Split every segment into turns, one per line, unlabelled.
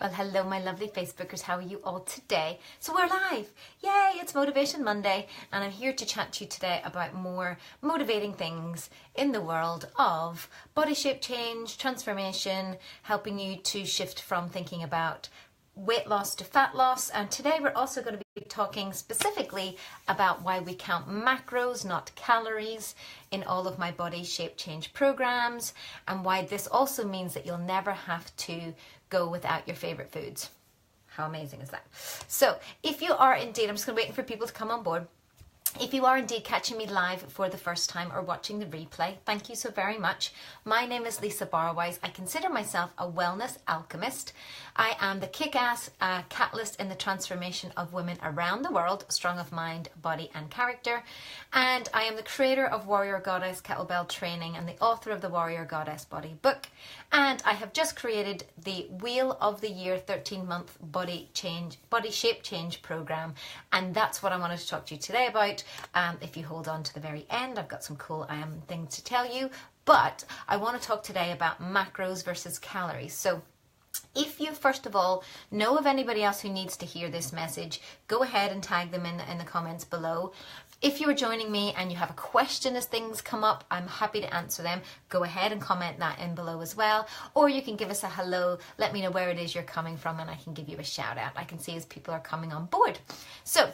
Well, hello, my lovely Facebookers. How are you all today? So we're live. Yay, it's Motivation Monday, and I'm here to chat to you today about more motivating things in the world of body shape change, transformation, helping you to shift from thinking about weight loss to fat loss. And today we're also going to be talking specifically about why we count macros, not calories, in all of my body shape change programs, and why this also means that you'll never have to go without your favorite foods. How amazing is that? So if you are indeed, I'm just going to wait for people to come on board. If you are indeed catching me live for the first time or watching the replay, thank you so very much. My name is Lisa Barwise. I consider myself a wellness alchemist. I am the kick-ass catalyst in the transformation of women around the world, strong of mind, body and character. And I am the creator of Warrior Goddess Kettlebell Training and the author of the Warrior Goddess Body book. And I have just created the Wheel of the Year 13-month body shape change program. And that's what I wanted to talk to you today about. If you hold on to the very end, I've got some cool things to tell you. But I want to talk today about macros versus calories. So if you, first of all, know of anybody else who needs to hear this message, go ahead and tag them in the comments below. If you are joining me and you have a question as things come up, I'm happy to answer them. Go ahead and comment that in below as well. Or you can give us a hello, let me know where it is you're coming from, and I can give you a shout out. I can see as people are coming on board. So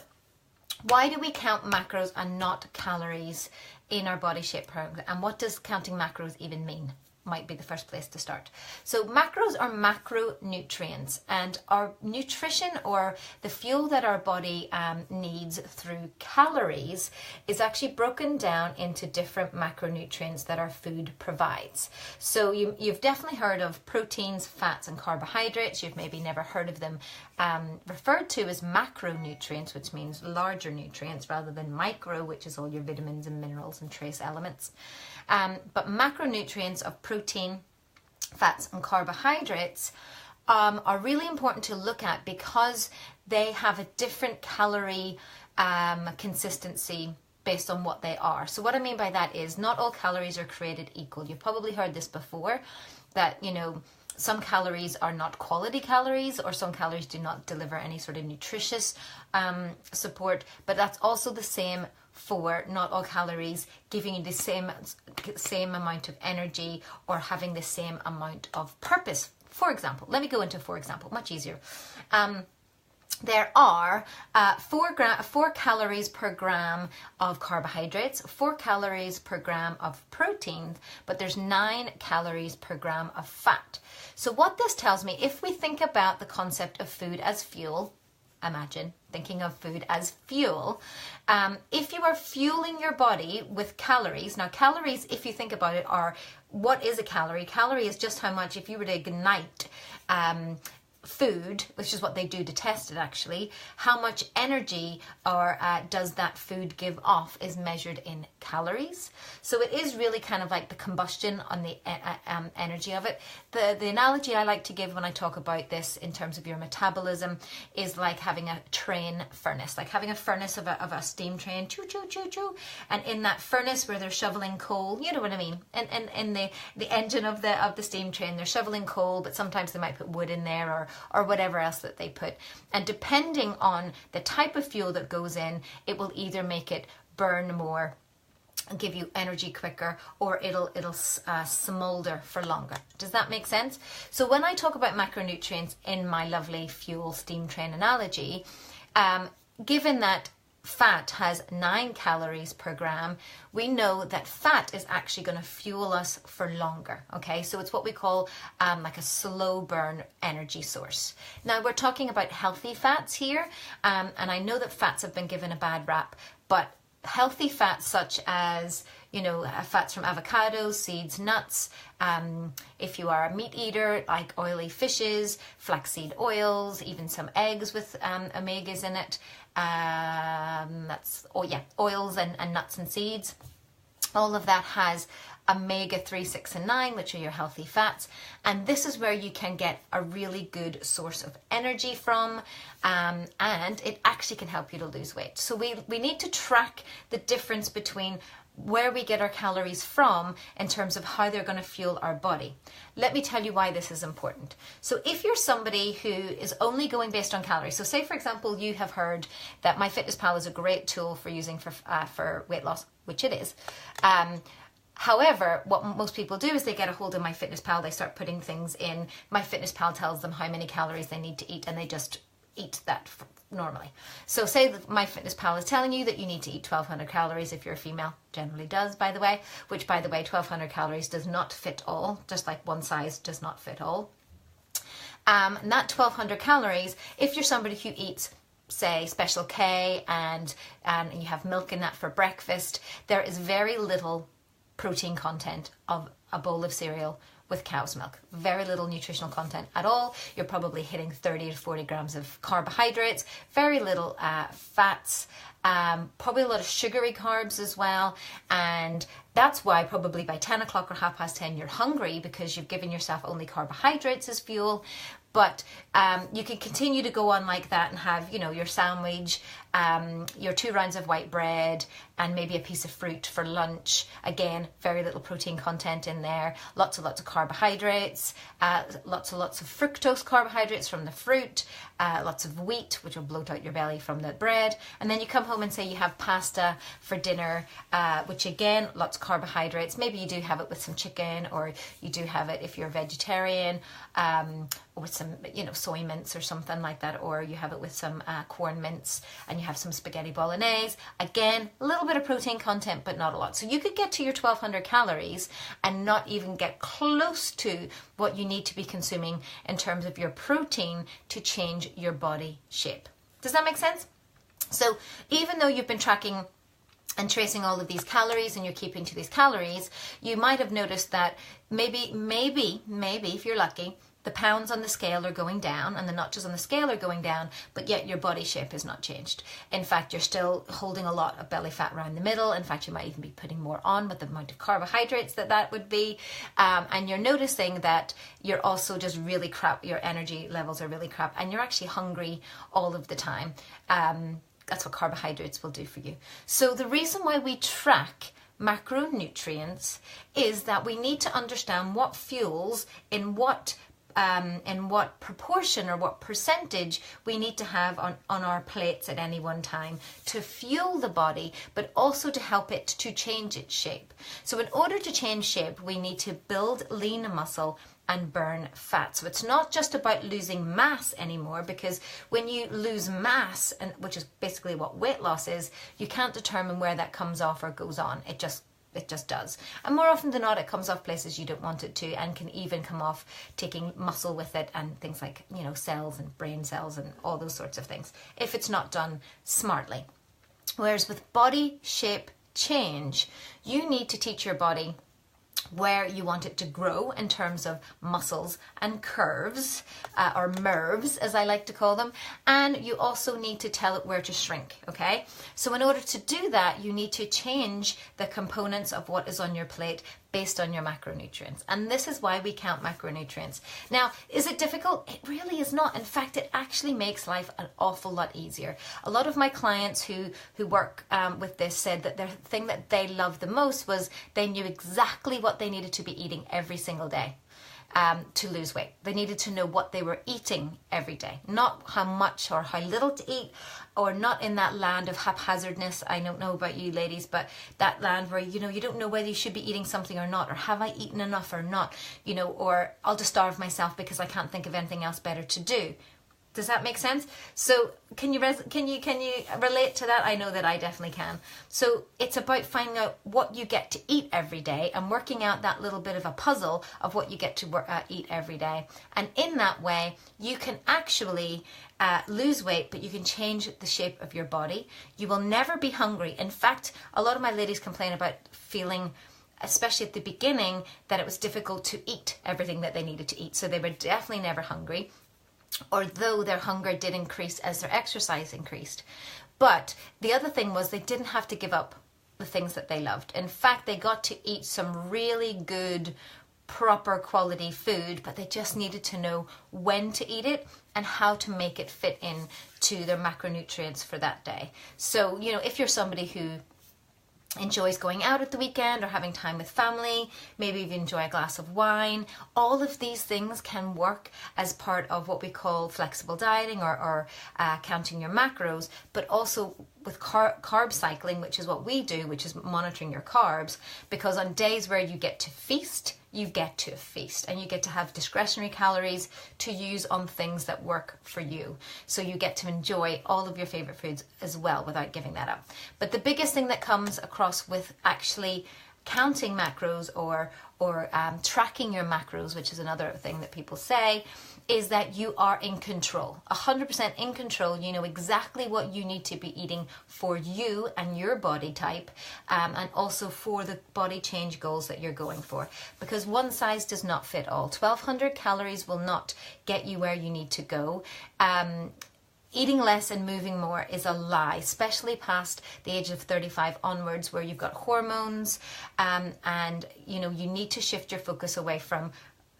why do we count macros and not calories in our body shape program? And what does counting macros even mean? Might be the first place to start. So macros are macronutrients, and our nutrition, or the fuel that our body needs through calories, is actually broken down into different macronutrients that our food provides. So you've definitely heard of proteins, fats and carbohydrates. You've maybe never heard of them referred to as macronutrients, which means larger nutrients, rather than micro, which is all your vitamins and minerals and trace elements. But macronutrients of protein, fats and carbohydrates are really important to look at because they have a different calorie consistency based on what they are. So what I mean by that is not all calories are created equal. You've probably heard this before, that, you know, some calories are not quality calories, or some calories do not deliver any sort of nutritious support, but that's also the same for not all calories giving you the same amount of energy or having the same amount of purpose. For example, let me go into for example, much easier. There are 4 calories per gram of carbohydrates, 4 calories per gram of protein, but there's 9 calories per gram of fat. So what this tells me, if we think about the concept of food as fuel, imagine thinking of food as fuel. If you are fueling your body with calories, now calories, if you think about it, are, what is a calorie? Calorie is just how much, if you were to ignite food, which is what they do to test it actually, how much energy or does that food give off is measured in calories. So it is really kind of like the combustion on the energy of it. The analogy I like to give when I talk about this in terms of your metabolism is like having a train furnace, like having a furnace of a steam train, choo choo choo choo, and in that furnace where they're shoveling coal, you know what I mean, and in the engine of the steam train, they're shoveling coal, but sometimes they might put wood in there or whatever else that they put. And depending on the type of fuel that goes in, it will either make it burn more and give you energy quicker, or it'll smolder for longer. Does that make sense? So when I talk about macronutrients in my lovely fuel steam train analogy, given that fat has 9 calories per gram, we know that fat is actually going to fuel us for longer. Okay, so it's what we call like a slow burn energy source. Now we're talking about healthy fats here, and I know that fats have been given a bad rap, but healthy fats such as, you know, fats from avocados, seeds, nuts, if you are a meat eater, like oily fishes, flaxseed oils, even some eggs with omegas in it, oils and nuts and seeds. All of that has omega-3, 6 and 9, which are your healthy fats, and this is where you can get a really good source of energy from, and it actually can help you to lose weight. So we need to track the difference between where we get our calories from in terms of how they're going to fuel our body. Let me tell you why this is important. So if you're somebody who is only going based on calories, so say for example you have heard that MyFitnessPal is a great tool for using for weight loss, which it is. However, what most people do is they get a hold of MyFitnessPal, they start putting things in. MyFitnessPal tells them how many calories they need to eat, and they just eat that normally. So say that MyFitnessPal is telling you that you need to eat 1,200 calories if you're a female, generally does, by the way, which by the way, 1,200 calories does not fit all, just like one size does not fit all. And that 1,200 calories, if you're somebody who eats, say, Special K and you have milk in that for breakfast, there is very little protein content of a bowl of cereal with cow's milk. Very little nutritional content at all. You're probably hitting 30 to 40 grams of carbohydrates, very little fats, probably a lot of sugary carbs as well. And that's why probably by 10 o'clock or 10:30 you're hungry, because you've given yourself only carbohydrates as fuel. But you can continue to go on like that and have, you know, your sandwich, your 2 rounds of white bread, and maybe a piece of fruit for lunch. Again, very little protein content in there. Lots and lots of carbohydrates, lots and lots of fructose carbohydrates from the fruit, lots of wheat, which will bloat out your belly from the bread. And then you come home and say you have pasta for dinner, which again, lots of carbohydrates. Maybe you do have it with some chicken, or you do have it if you're a vegetarian, with some, you know, soy mince or something like that, or you have it with some corn mince, and you have some spaghetti bolognese. Again, a little bit of protein content, but not a lot. So you could get to your 1,200 calories and not even get close to what you need to be consuming in terms of your protein to change your body shape. Does that make sense? So even though you've been tracking and tracing all of these calories and you're keeping to these calories, you might have noticed that maybe if you're lucky, the pounds on the scale are going down and the notches on the scale are going down, but yet your body shape has not changed. In fact, you're still holding a lot of belly fat around the middle. In fact, you might even be putting more on with the amount of carbohydrates that would be. And you're noticing that you're also just really crap. Your energy levels are really crap, and you're actually hungry all of the time. That's what carbohydrates will do for you. So the reason why we track macronutrients is that we need to understand what fuels in what proportion or what percentage we need to have on our plates at any one time to fuel the body, but also to help it to change its shape. So in order to change shape, we need to build lean muscle and burn fat. So it's not just about losing mass anymore, because when you lose mass, and which is basically what weight loss is, you can't determine where that comes off or goes on. It just does. And more often than not, it comes off places you don't want it to, and can even come off taking muscle with it and things like, you know, cells and brain cells and all those sorts of things, if it's not done smartly. Whereas with body shape change, you need to teach your body where you want it to grow in terms of muscles and curves, or MERVs as I like to call them, and you also need to tell it where to shrink, okay? So in order to do that, you need to change the components of what is on your plate based on your macronutrients. And this is why we count macronutrients. Now, is it difficult? It really is not. In fact, it actually makes life an awful lot easier. A lot of my clients who work with this said that the thing that they loved the most was they knew exactly what they needed to be eating every single day to lose weight. They needed to know what they were eating every day, not how much or how little to eat, or not in that land of haphazardness. I don't know about you ladies, but that land where, you know, you don't know whether you should be eating something or not, or have I eaten enough or not, you know, or I'll just starve myself because I can't think of anything else better to do. Does that make sense? So can you relate to that? I know that I definitely can. So it's about finding out what you get to eat every day and working out that little bit of a puzzle of what you get to eat every day. And in that way, you can actually lose weight, but you can change the shape of your body. You will never be hungry. In fact, a lot of my ladies complain about feeling, especially at the beginning, that it was difficult to eat everything that they needed to eat. So they were definitely never hungry, although their hunger did increase as their exercise increased. But the other thing was they didn't have to give up the things that they loved. In fact, they got to eat some really good, proper quality food, but they just needed to know when to eat it and how to make it fit in to their macronutrients for that day. So, you know, if you're somebody who enjoys going out at the weekend or having time with family, maybe you enjoy a glass of wine. All of these things can work as part of what we call flexible dieting or counting your macros, but also with carb cycling, which is what we do, which is monitoring your carbs, because on days where you get to feast, you get to feast and you get to have discretionary calories to use on things that work for you. So you get to enjoy all of your favorite foods as well without giving that up. But the biggest thing that comes across with actually counting macros or tracking your macros, which is another thing that people say, is that you are in control, 100% in control. You know exactly what you need to be eating for you and your body type, and also for the body change goals that you're going for. Because one size does not fit all. 1,200 calories will not get you where you need to go. Eating less and moving more is a lie, especially past the age of 35 onwards, where you've got hormones, and you know you need to shift your focus away from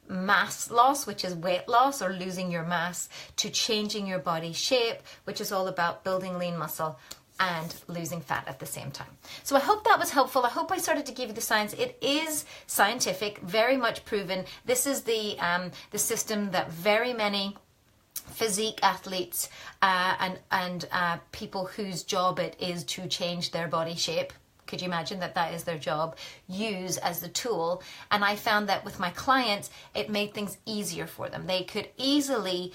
mass loss, which is weight loss or losing your mass, to changing your body shape, which is all about building lean muscle and losing fat at the same time. So I hope that was helpful. I hope I started to give you the science. It is scientific, very much proven. This is the system that very many physique athletes and people whose job it is to change their body shape, could you imagine that is their job, use as the tool. And I found that with my clients, it made things easier for them. They could easily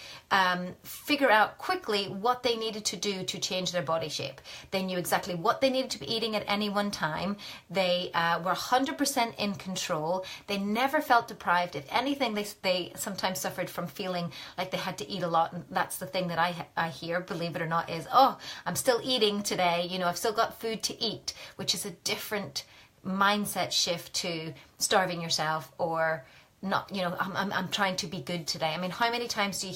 figure out quickly what they needed to do to change their body shape. They knew exactly what they needed to be eating at any one time. They were 100% in control. They never felt deprived. If anything, they sometimes suffered from feeling like they had to eat a lot. And that's the thing that I hear, believe it or not, is, oh, I'm still eating today. You know, I've still got food to eat, which is a different mindset shift to starving yourself or not, you know, I'm trying to be good today. I mean, how many times do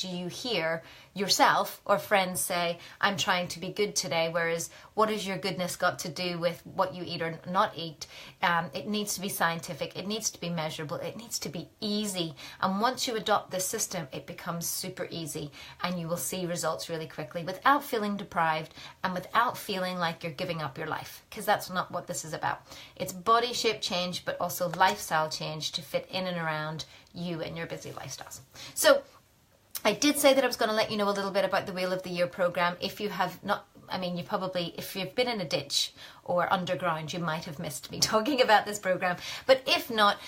you hear yourself or friends say, I'm trying to be good today, whereas what has your goodness got to do with what you eat or not eat? It needs to be scientific, it needs to be measurable, it needs to be easy. And once you adopt this system, it becomes super easy and you will see results really quickly without feeling deprived and without feeling like you're giving up your life, because that's not what this is about. It's body shape change, but also lifestyle change to fit in and around you and your busy lifestyles. So I did say that I was going to let you know a little bit about the Wheel of the Year program. If you have not, I mean, you probably, if you've been in a ditch or underground, you might have missed me talking about this program. But if not,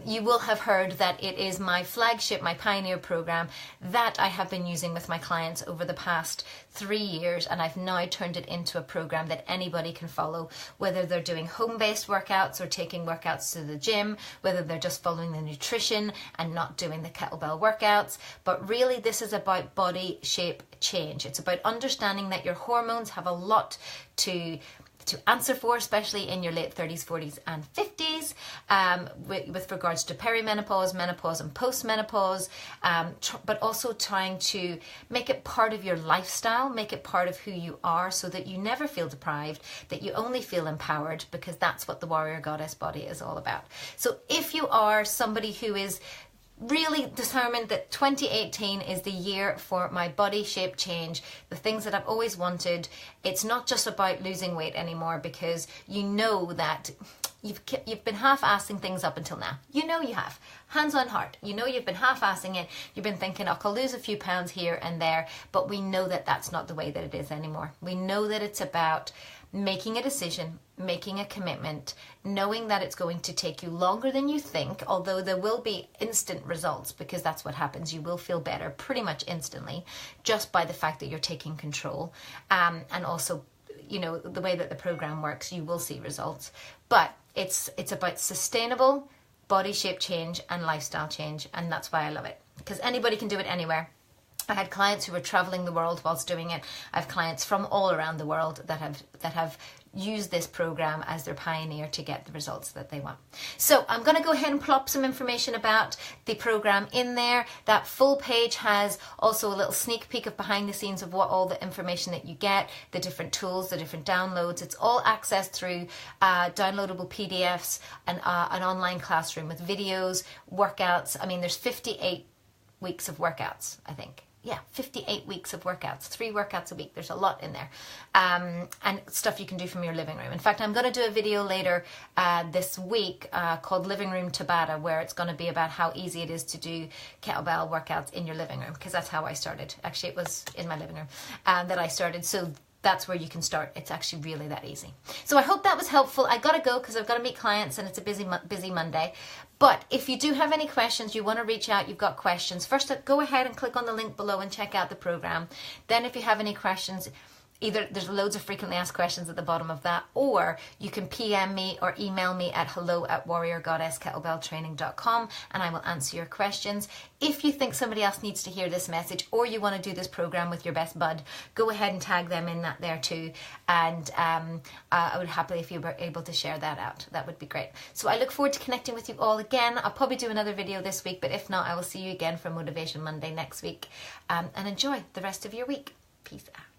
you will have heard that it is my flagship, my pioneer program that I have been using with my clients over the past 3 years. And I've now turned it into a program that anybody can follow, whether they're doing home-based workouts or taking workouts to the gym, whether they're just following the nutrition and not doing the kettlebell workouts. But really, this is about body shape change. It's about understanding that your hormones have a lot to answer for, especially in your late 30s, 40s and 50s, with regards to perimenopause, menopause and postmenopause, but also trying to make it part of your lifestyle, make it part of who you are, so that you never feel deprived, that you only feel empowered, because that's what the warrior goddess body is all about. So if you are somebody who is really determined that 2018 is the year for my body shape change, the things that I've always wanted, it's not just about losing weight anymore, because you know that you've been half-assing things up until now. You know you have. Hands on heart. You know you've been half-assing it. You've been thinking, oh, I'll lose a few pounds here and there, but we know that that's not the way that it is anymore. We know that it's about making a decision, making a commitment, knowing that it's going to take you longer than you think, although there will be instant results, because that's what happens. You will feel better pretty much instantly just by the fact that you're taking control. And also, you know, the way that the program works, you will see results. But it's about sustainable body shape change and lifestyle change, and that's why I love it, because anybody can do it anywhere. I had clients who were traveling the world whilst doing it. I have clients from all around the world that have used this program as their pioneer to get the results that they want. So I'm going to go ahead and plop some information about the program in there. That full page has also a little sneak peek of behind the scenes of what all the information that you get, the different tools, the different downloads. It's all accessed through downloadable PDFs and an online classroom with videos, workouts. I mean, there's 58 weeks of workouts, I think. 58 weeks of workouts, 3 workouts a week. There's a lot in there, and stuff you can do from your living room. In fact, I'm going to do a video later this week called Living Room Tabata, where it's going to be about how easy it is to do kettlebell workouts in your living room, because that's how I started. Actually, it was in my living room that I started. So that's where you can start. It's actually really that easy. So I hope that was helpful. I gotta go because I've got to meet clients and it's a busy Monday. But if you do have any questions, you want to reach out, you've got questions, first go ahead and click on the link below and check out the program. Then if you have any questions, either there's loads of frequently asked questions at the bottom of that, or you can PM me or email me at hello@warriorgoddesskettlebelltraining.com and I will answer your questions. If you think somebody else needs to hear this message, or you want to do this program with your best bud, go ahead and tag them in that there too. And I would happily, if you were able to share that out, that would be great. So I look forward to connecting with you all again. I'll probably do another video this week, but if not, I will see you again for Motivation Monday next week. And enjoy the rest of your week. Peace out.